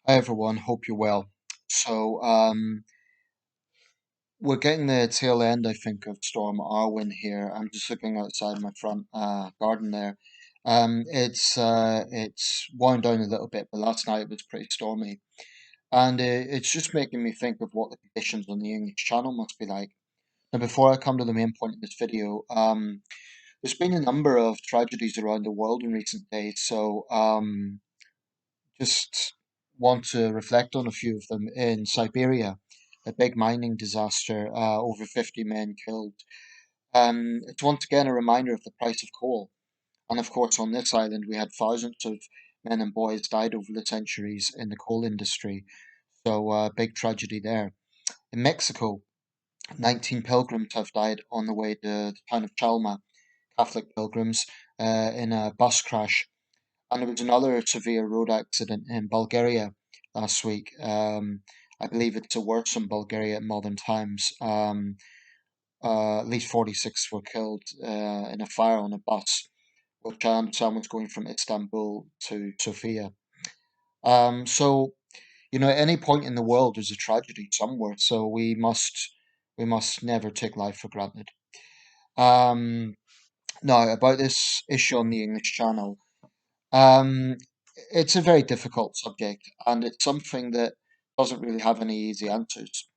Hi everyone, hope you're well. So, we're getting the tail end, I think, of Storm Arwen here. I'm just looking outside my front garden there. It's wound down a little bit, but last night it was pretty stormy, and it's just making me think of what the conditions on the English Channel must be like. Now, before I come to the main point of this video, there's been a number of tragedies around the world in recent days, so just want to reflect on a few of them. In Siberia, a big mining disaster, over 50 men killed. It's once again a reminder of the price of coal. And of course, on this island, we had thousands of men and boys died over the centuries in the coal industry. So, big tragedy there. In Mexico, 19 pilgrims have died on the way to the town of Chalma, Catholic pilgrims, in a bus crash. And there was another severe road accident in Bulgaria last week. I believe it's the worst in Bulgaria in modern times. At least 46 were killed in a fire on a bus, which I understand was going from Istanbul to Sofia. So, at any point in the world, there's a tragedy somewhere. So we must never take life for granted. Um, Now, about this issue on the English Channel. Um, it's a very difficult subject, and it's something that doesn't really have any easy answers.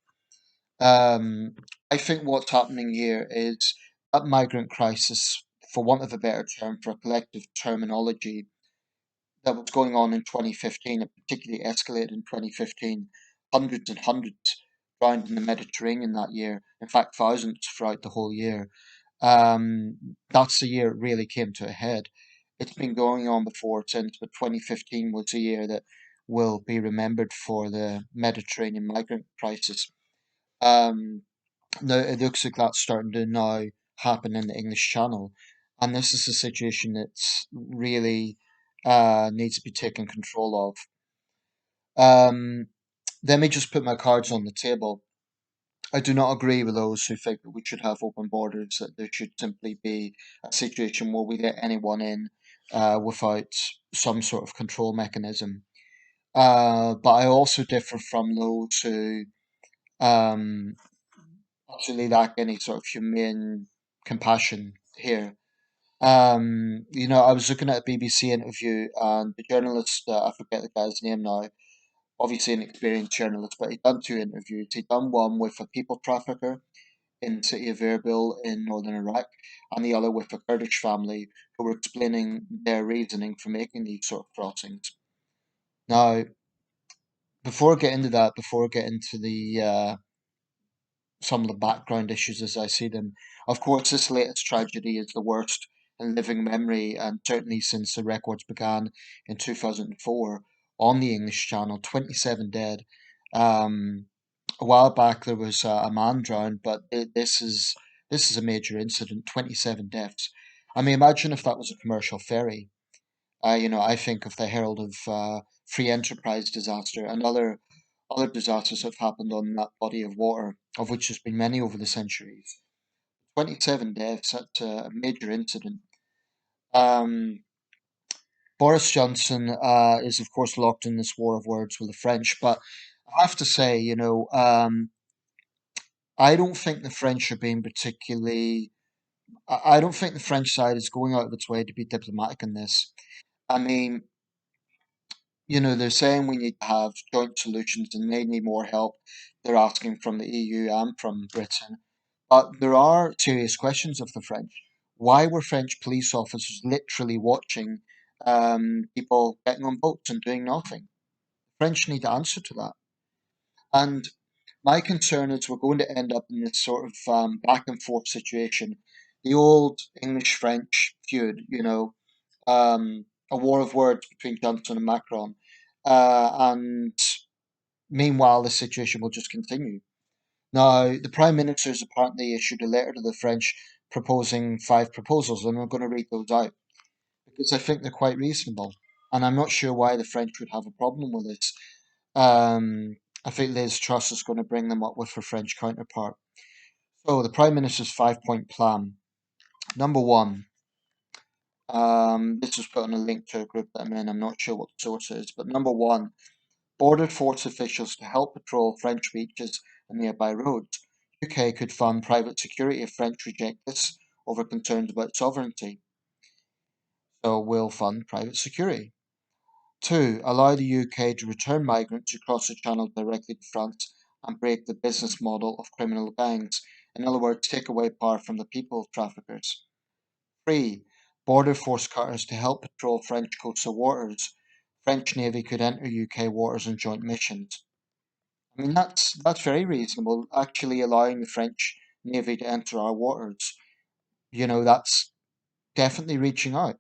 Um, I think what's happening here is that migrant crisis, for want of a better term, for a collective terminology, that was going on in 2015. It particularly escalated in 2015. Hundreds and hundreds drowned in the Mediterranean that year. In fact, thousands throughout the whole year. That's the year it really came to a head. It's been going on before since, but 2015 was a year that will be remembered for the Mediterranean migrant crisis. Um, Now it looks like that's starting to now happen in the English Channel, and this is a situation that's really needs to be taken control of. Let me just put my cards on the table. I do not agree with those who think that we should have open borders, that there should simply be a situation where we let anyone in without some sort of control mechanism. But I also differ from those who um, actually lack any sort of humane compassion here. I was looking at a BBC interview, and the journalist, I forget the guy's name now, obviously an experienced journalist, but he'd done two interviews. He'd done one with a people trafficker in the city of Erbil in northern Iraq, and the other with a Kurdish family who were explaining their reasoning for making these sort of crossings. Now, before I get into that, before I get into the some of the background issues as I see them, of course, this latest tragedy is the worst in living memory, and certainly since the records began in 2004 on the English Channel, 27 dead. Um, a while back there was a man drowned, but this is a major incident. 27 deaths. I mean, imagine if that was a commercial ferry. I think of the Herald of Free Enterprise disaster and other disasters have happened on that body of water, of which there's been many over the centuries. 27 deaths. That's a major incident. Um, Boris Johnson is, of course, locked in this war of words with the French, but I have to say, I don't think the French are being particularly. I don't think the French side is going out of its way to be diplomatic in this. I mean, they're saying we need to have joint solutions and they need more help. They're asking from the EU and from Britain. But there are serious questions of the French. Why were French police officers literally watching people getting on boats and doing nothing? French need to answer to that. And my concern is we're going to end up in this sort of back and forth situation. The old English French feud, a war of words between Johnson and Macron. And meanwhile, the situation will just continue. Now, the Prime Minister has apparently issued a letter to the French proposing five proposals, and I'm going to read those out because I think they're quite reasonable. And I'm not sure why the French would have a problem with this. I think Liz Truss is going to bring them up with her French counterpart. So, the Prime Minister's 5 point plan. Number one, this was put on a link to a group that I'm in. I'm not sure what the source is, but number one, Border force officials to help patrol French beaches and nearby roads. UK could fund private security if French reject this over concerns about sovereignty. So we'll fund private security. Two, allow the UK to return migrants who cross the channel directly to France and break the business model of criminal gangs. In other words, take away power from the people traffickers. Three, border force cutters to help patrol French coastal waters. French Navy could enter UK waters on joint missions. I mean, that's very reasonable, actually allowing the French Navy to enter our waters. That's definitely reaching out.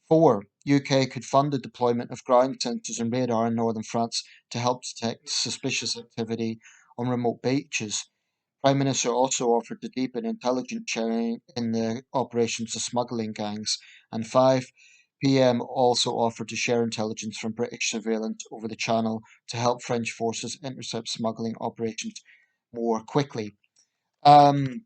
Four, UK could fund the deployment of ground sensors and radar in northern France to help detect suspicious activity on remote beaches. Prime Minister also offered to deepen intelligence sharing in the operations of smuggling gangs. And five, PM also offered to share intelligence from British surveillance over the channel to help French forces intercept smuggling operations more quickly. Um,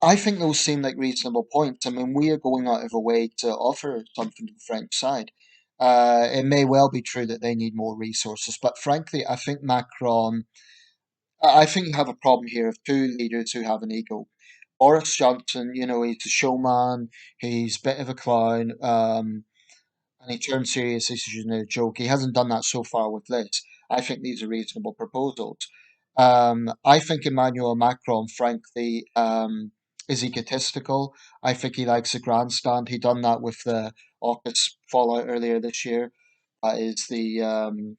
I think those seem like reasonable points. I mean, we are going out of a way to offer something to the French side. It may well be true that they need more resources, but frankly, I think you have a problem here of two leaders who have an ego. Boris Johnson, he's a showman, he's a bit of a clown, and he turns serious issues into a joke. He hasn't done that so far with this. I think these are reasonable proposals. I think Emmanuel Macron, frankly, is egotistical. I think he likes a grandstand. He done that with the AUKUS fallout earlier this year. That is the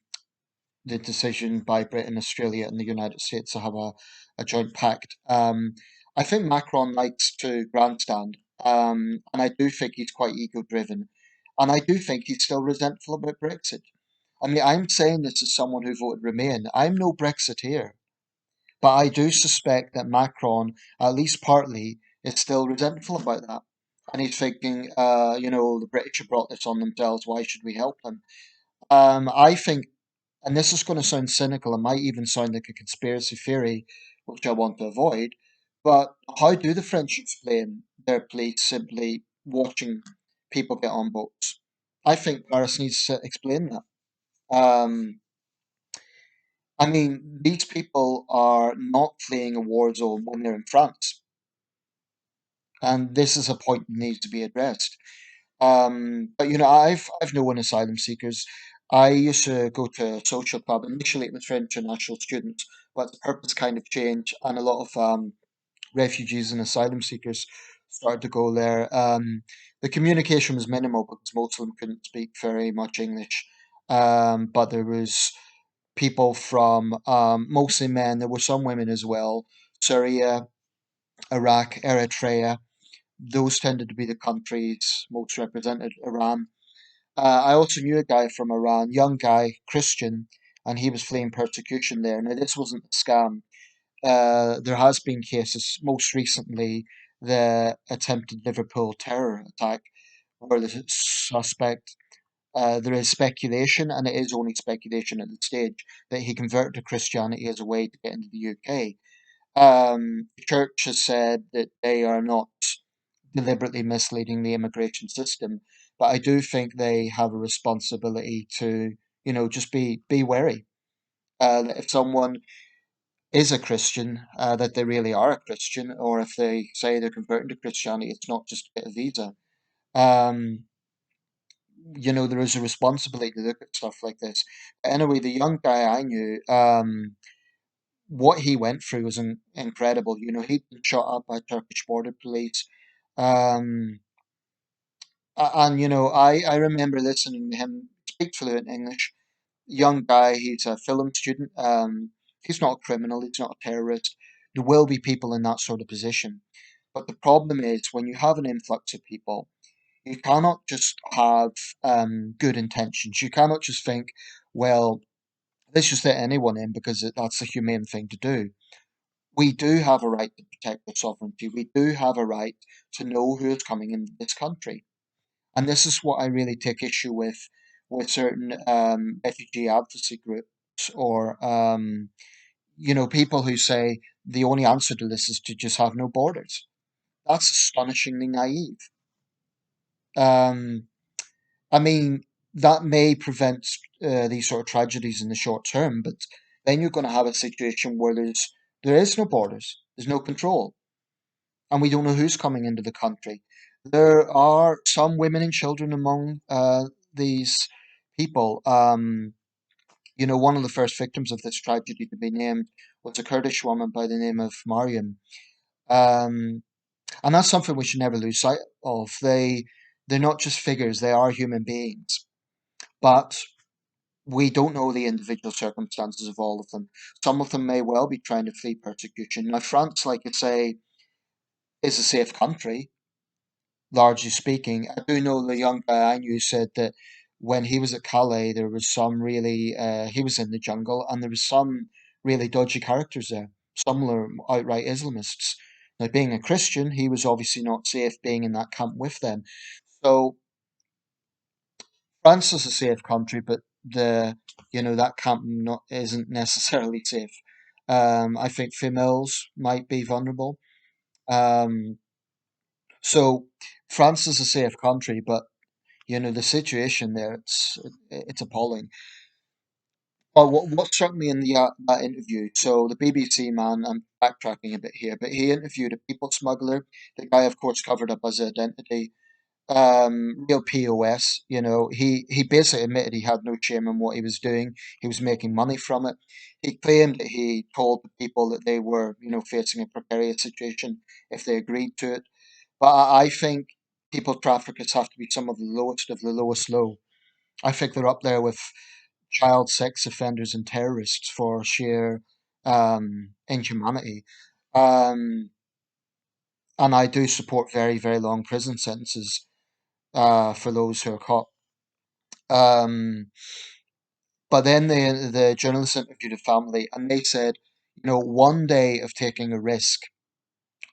decision by Britain, Australia, and the United States to have a joint pact. I think Macron likes to grandstand, and I do think he's quite ego driven. And I do think he's still resentful about Brexit. I mean, I'm saying this as someone who voted Remain. I'm no Brexiteer, but I do suspect that Macron, at least partly, is still resentful about that. And he's thinking, the British have brought this on themselves. Why should we help them? I think, and this is going to sound cynical, it might even sound like a conspiracy theory, which I want to avoid, but how do the French explain their police simply watching people get on boats? I think Paris needs to explain that. Um, I mean, these people are not fleeing a war zone when they're in France, and this is a point that needs to be addressed. But I've known asylum seekers. I used to go to a social club. Initially, it was for international students, but the purpose kind of changed, and a lot of refugees and asylum seekers started to go there. The communication was minimal because most of them couldn't speak very much English. But there was people from mostly men. There were some women as well. Syria, Iraq, Eritrea. Those tended to be the countries most represented. Iran. I also knew a guy from Iran, young guy, Christian, and he was fleeing persecution there. Now, this wasn't a scam. There has been cases, most recently, the attempted Liverpool terror attack, where the suspect, there is speculation, and it is only speculation at this stage, that he converted to Christianity as a way to get into the UK. The church has said that they are not deliberately misleading the immigration system. But I do think they have a responsibility to, just be wary. That if someone is a Christian, that they really are a Christian, or if they say they're converting to Christianity, it's not just to get a visa. Um, there is a responsibility to look at stuff like this. Anyway, the young guy I knew, what he went through was incredible. He'd been shot up by Turkish border police. Um, and I remember listening to him speak fluent English. Young guy, he's a film student. He's not a criminal. He's not a terrorist. There will be people in that sort of position, but the problem is when you have an influx of people, you cannot just have good intentions. You cannot just think, well, let's just let anyone in because that's the humane thing to do. We do have a right to protect our sovereignty. We do have a right to know who is coming into this country. And this is what I really take issue with certain refugee advocacy groups or people who say the only answer to this is to just have no borders. That's astonishingly naive. Um, I mean, that may prevent these sort of tragedies in the short term, but then you're going to have a situation where there is no borders, there's no control, and we don't know who's coming into the country. There are some women and children among these people. One of the first victims of this tragedy to be named was a Kurdish woman by the name of Mariam. Um, and that's something we should never lose sight of. They're not just figures; they are human beings. But we don't know the individual circumstances of all of them. Some of them may well be trying to flee persecution. Now, France, like I say, is a safe country, largely speaking. I do know the young guy I knew said that when he was at Calais, there was some really, he was in the jungle, and there was some really dodgy characters there. Some were outright Islamists. Now, being a Christian, he was obviously not safe being in that camp with them. So France is a safe country, but that camp not isn't necessarily safe. I think females might be vulnerable. Um, so France is a safe country, but the situation there, it's appalling. But what struck me in that interview, so the BBC man, I'm backtracking a bit here, but he interviewed a people smuggler. The guy, of course, covered up his identity. Real POS. He basically admitted he had no shame in what he was doing. He was making money from it. He claimed that he told the people that they were, facing a precarious situation if they agreed to it. But I think people traffickers have to be some of the lowest low. I think they're up there with child sex offenders and terrorists for sheer inhumanity. Um, and I do support very, very long prison sentences for those who are caught. Um, but then the journalist interviewed a family, and they said, one day of taking a risk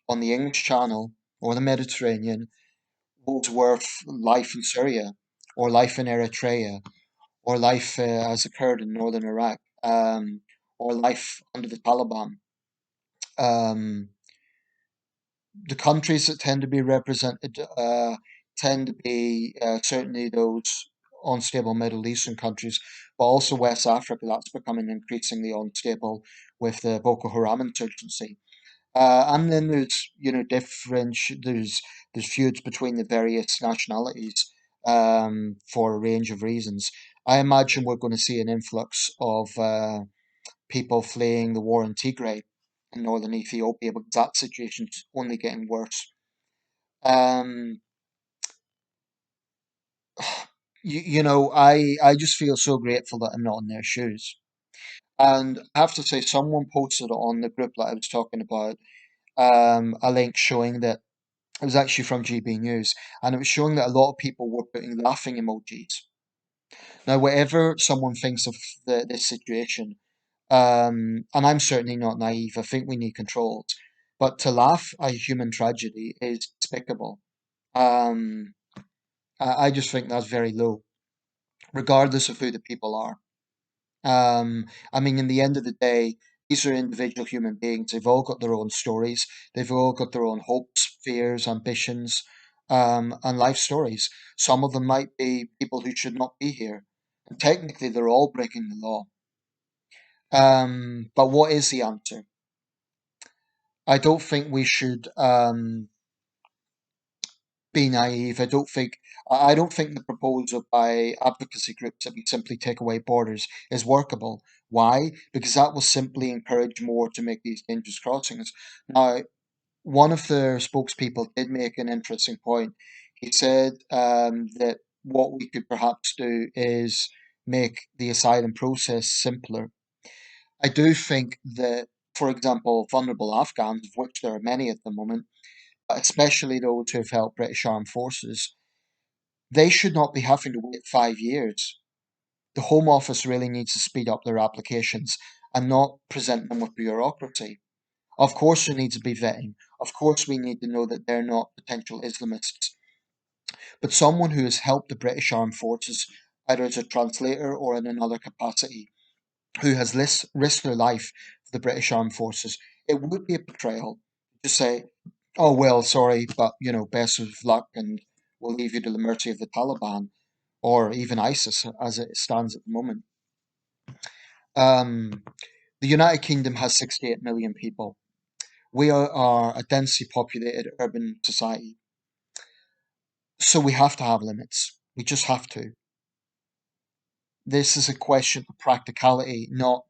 on the English Channel or the Mediterranean was worth life in Syria, or life in Eritrea, or life as occurred in northern Iraq, or life under the Taliban. Um, the countries that tend to be represented tend to be certainly those unstable Middle Eastern countries, but also West Africa. That's becoming increasingly unstable with the Boko Haram insurgency. And then there's there's feuds between the various nationalities for a range of reasons. I imagine we're going to see an influx of people fleeing the war in Tigray in northern Ethiopia because that situation's only getting worse. Um, I just feel so grateful that I'm not in their shoes. And I have to say, someone posted on the group that I was talking about a link showing that it was actually from GB News, and it was showing that a lot of people were putting laughing emojis. Now, whatever someone thinks of this situation, and I'm certainly not naive, I think we need controls, but to laugh at human tragedy is despicable. Um, I just think that's very low, regardless of who the people are. I mean, in the end of the day, these are individual human beings. They've all got their own stories. They've all got their own hopes, fears, ambitions, and life stories. Some of them might be people who should not be here. And technically, they're all breaking the law. But what is the answer? I don't think we should be naive. I don't think the proposal by advocacy groups that we simply take away borders is workable. Why? Because that will simply encourage more to make these dangerous crossings. Now, one of their spokespeople did make an interesting point. He said that what we could perhaps do is make the asylum process simpler. I do think that, for example, vulnerable Afghans, of which there are many at the moment, especially those who have helped British armed forces, they should not be having to wait 5 years. The Home Office really needs to speed up their applications and not present them with bureaucracy. Of course, there needs to be vetting. Of course, we need to know that they're not potential Islamists. But someone who has helped the British Armed Forces, either as a translator or in another capacity, who has risked their life for the British Armed Forces, it would be a betrayal to say, oh, well, sorry, but, best of luck and we'll leave you to the mercy of the Taliban. or even ISIS as it stands at the moment. Um, the United Kingdom has 68 million people. We are a densely populated urban society, so we have to have limits. We just have to. This is a question of practicality, not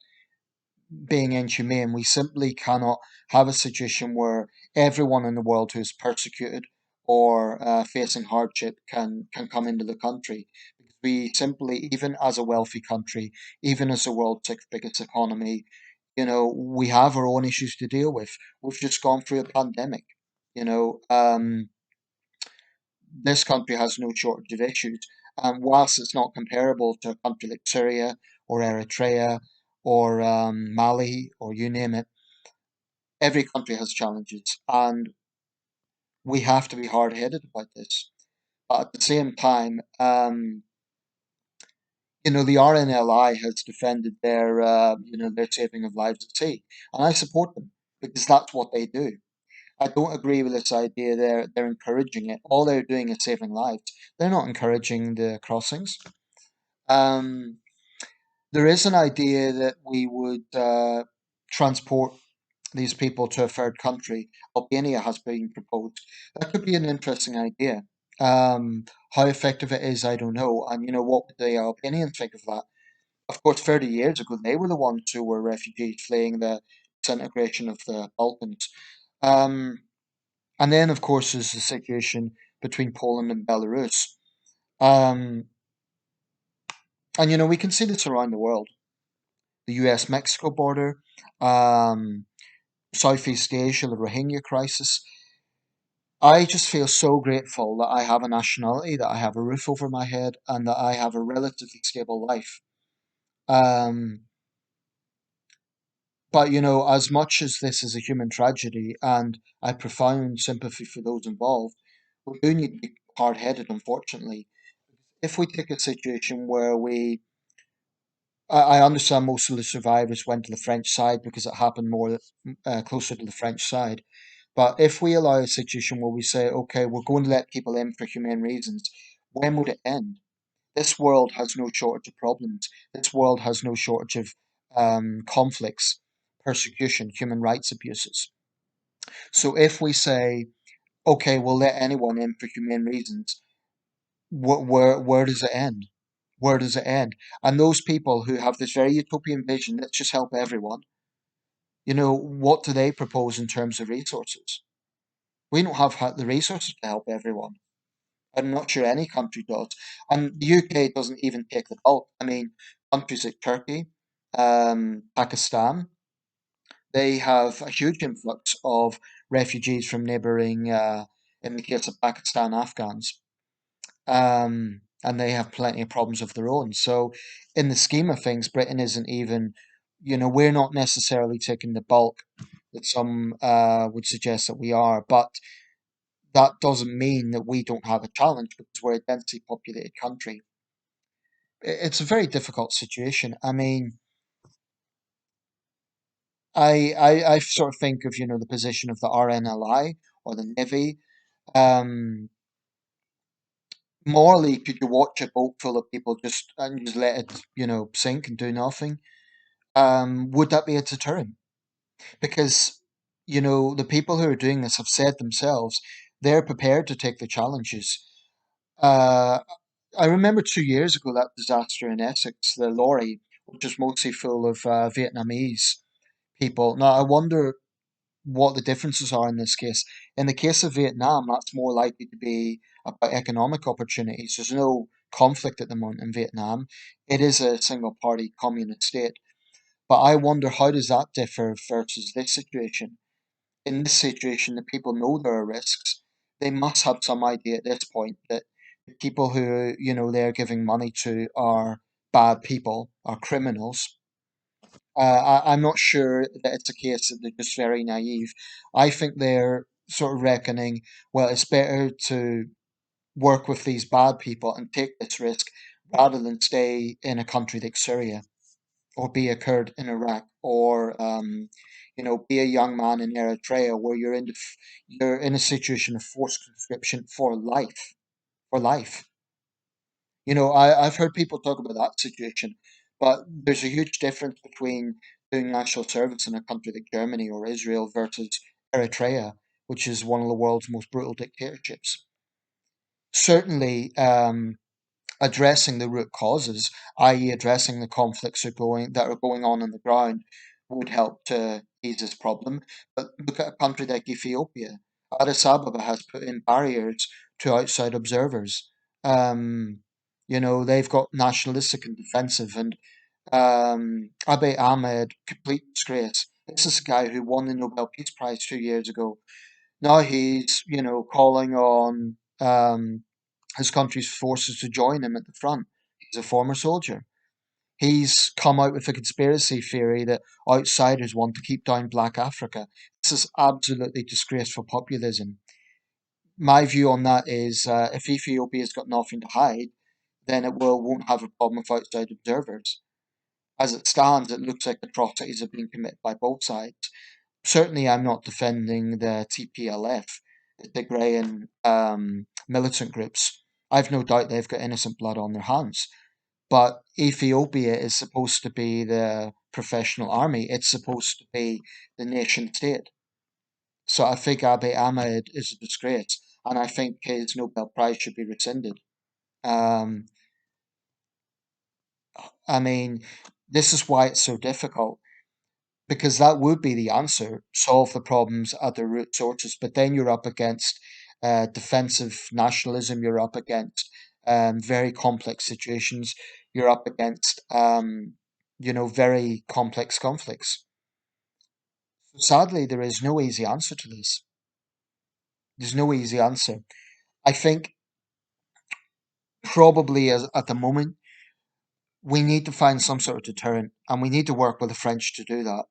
being inhumane. We simply cannot have a situation where everyone in the world who is persecuted or facing hardship can come into the country. We simply, even as a wealthy country, even as the world's sixth biggest economy, we have our own issues to deal with. We've just gone through a pandemic. You know, um, this country has no shortage of issues. And whilst it's not comparable to a country like Syria or Eritrea or Mali or you name it, every country has challenges. And we have to be hard headed about this. But at the same time, the RNLI has defended their saving of lives at sea. And I support them because that's what they do. I don't agree with this idea they're encouraging it. All they're doing is saving lives. They're not encouraging the crossings. Um, there is an idea that we would transport these people to a third country. Albania has been proposed. That could be an interesting idea. How effective it is, I don't know. And what would the Albanians think of that? Of course, 30 years ago, they were the ones who were refugees fleeing the disintegration of the Balkans. Um, and then, of course, there's the situation between Poland and Belarus. Um, and we can see this around the world. The US Mexico border, um, Southeast Asia, the Rohingya crisis. I just feel so grateful that I have a nationality, that I have a roof over my head, and that I have a relatively stable life. Um, but as much as this is a human tragedy, and I have profound sympathy for those involved, we do need to be hard headed, unfortunately. If we take a situation where I understand most of the survivors went to the French side because it happened more closer to the French side. But if we allow a situation where we say, okay, we're going to let people in for humane reasons, when would it end? This world has no shortage of problems. This world has no shortage of conflicts, persecution, human rights abuses. So if we say, okay, we'll let anyone in for humane reasons, where does it end? Where does it end? And those people who have this very utopian vision, let's just help everyone, what do they propose in terms of resources? We don't have the resources to help everyone. I'm not sure any country does. And the UK doesn't even take the bulk. I mean, countries like Turkey, Pakistan, they have a huge influx of refugees from neighbouring, in the case of Pakistan, Afghans. And they have plenty of problems of their own. So, in the scheme of things, Britain isn't even, we're not necessarily taking the bulk that some would suggest that we are. But that doesn't mean that we don't have a challenge because we're a densely populated country. It's a very difficult situation. I mean, I sort of think of, the position of the RNLI or the Navy. Um, Morally, could you watch a boat full of people just let it, sink and do nothing? Would that be a deterrent? Because, the people who are doing this have said themselves they're prepared to take the challenges. Uh, I remember 2 years ago that disaster in Essex, the lorry, which was mostly full of Vietnamese people. Now, I wonder what the differences are in this case. In the case of Vietnam, that's more likely to be about economic opportunities. There's no conflict at the moment in Vietnam. It is a single party communist state. But I wonder how does that differ versus this situation? In this situation, the people know there are risks. They must have some idea at this point that the people who, they're giving money to are bad people, are criminals. I'm not sure that it's a case that they're just very naive. I think they're sort of reckoning, well, it's better to work with these bad people and take this risk rather than stay in a country like Syria or be a Kurd in Iraq or be a young man in Eritrea where you're in a situation of forced conscription for life, for life. I've heard people talk about that situation, but there's a huge difference between doing national service in a country like Germany or Israel versus Eritrea, which is one of the world's most brutal dictatorships. Certainly, addressing the root causes, i.e., addressing the conflicts that are going on the ground, would help to ease this problem. But look at a country like Ethiopia. Addis Ababa has put in barriers to outside observers. Um, they've got nationalistic and defensive, and Abiy Ahmed, complete disgrace. This is a guy who won the Nobel Peace Prize 2 years ago. Now he's, calling on his country's forces to join him at the front. He's a former soldier. He's come out with a conspiracy theory that outsiders want to keep down Black Africa. This is absolutely disgraceful populism. My view on that is if Ethiopia's got nothing to hide, then won't have a problem with outside observers. As it stands, it looks like atrocities are being committed by both sides. Certainly, I'm not defending the TPLF, the Tigrayan militant groups. I've no doubt they've got innocent blood on their hands. But Ethiopia is supposed to be the professional army. It's supposed to be the nation state. So I think Abiy Ahmed is a disgrace, and I think his Nobel Prize should be rescinded. Um, I mean, this is why it's so difficult, because that would be the answer: solve the problems at the root sources. But then you're up against defensive nationalism. You're up against very complex situations. You're up against very complex conflicts. Sadly, there is no easy answer to this. There's no easy answer. I think probably at the moment we need to find some sort of deterrent, and we need to work with the French to do that.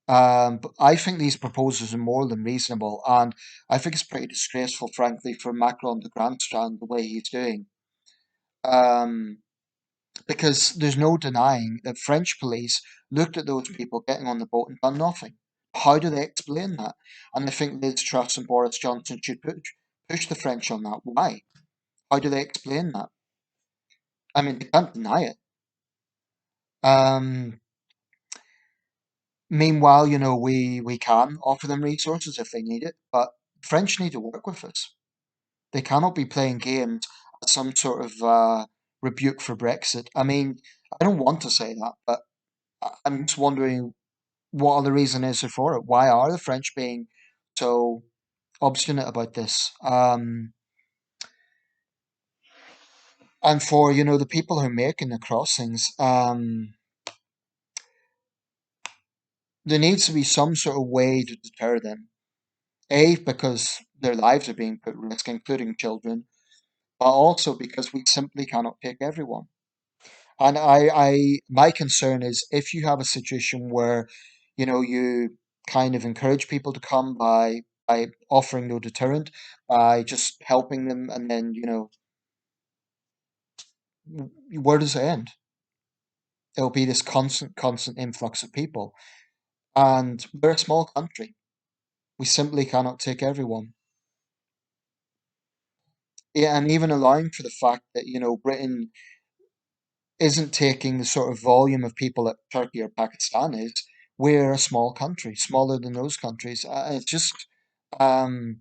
But I think these proposals are more than reasonable, and I think it's pretty disgraceful, frankly, for Macron to grandstand the way he's doing. Um, because there's no denying that French police looked at those people getting on the boat and done nothing. How do they explain that? And I think Liz Truss and Boris Johnson should push the French on that. Why? How do they explain that? I mean, they can't deny it. Um, Meanwhile, we can offer them resources if they need it, but French need to work with us. They cannot be playing games as some sort of rebuke for Brexit. I mean, I don't want to say that, but I'm just wondering what other reason is there for it? Why are the French being so obstinate about this? And for, the people who are making the crossings, there needs to be some sort of way to deter them. A, because their lives are being put at risk, including children, but also because we simply cannot take everyone. And my concern is if you have a situation where, you kind of encourage people to come by offering no deterrent, by just helping them, and then, where does it end? It'll be this constant influx of people. And we're a small country. We simply cannot take everyone. Yeah, and even allowing for the fact that, Britain isn't taking the sort of volume of people that Turkey or Pakistan is. We're a small country, smaller than those countries. It's just, um,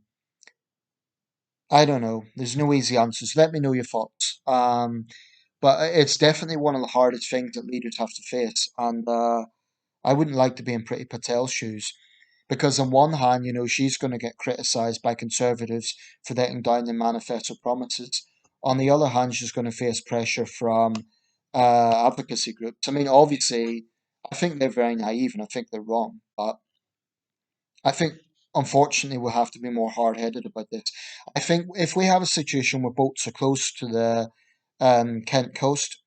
I don't know. There's no easy answers. Let me know your thoughts. But it's definitely one of the hardest things that leaders have to face. And I wouldn't like to be in Pretty Patel's shoes. Because on one hand, she's going to get criticised by conservatives for letting down the manifesto promises. On the other hand, she's going to face pressure from advocacy groups. I mean, obviously, I think they're very naive and I think they're wrong. But I think, unfortunately, we'll have to be more hard-headed about this. I think if we have a situation where boats are close to the Kent coast,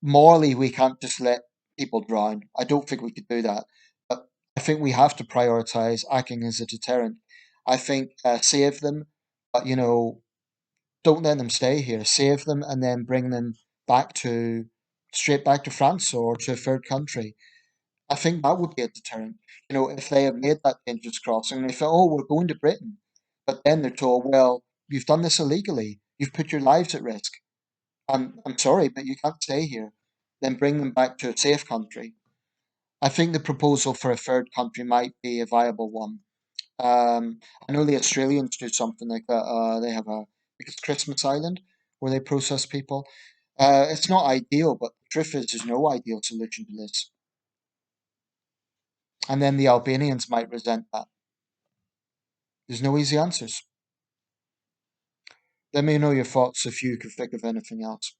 morally, we can't just let people drown. I don't think we could do that. But I think we have to prioritize acting as a deterrent. I think save them, but don't let them stay here. Save them and then bring them back to straight back to France or to a third country. I think that would be a deterrent. If they have made that dangerous crossing and they feel, oh, we're going to Britain, but then they're told, well, you've done this illegally. You've put your lives at risk. I'm sorry, but you can't stay here. Then bring them back to a safe country. I think the proposal for a third country might be a viable one. I know the Australians do something like that. They have a, I think it's Christmas Island, where they process people. It's not ideal, but the truth is, there's no ideal solution to this. And then the Albanians might resent that. There's no easy answers. Let me know your thoughts if you could think of anything else.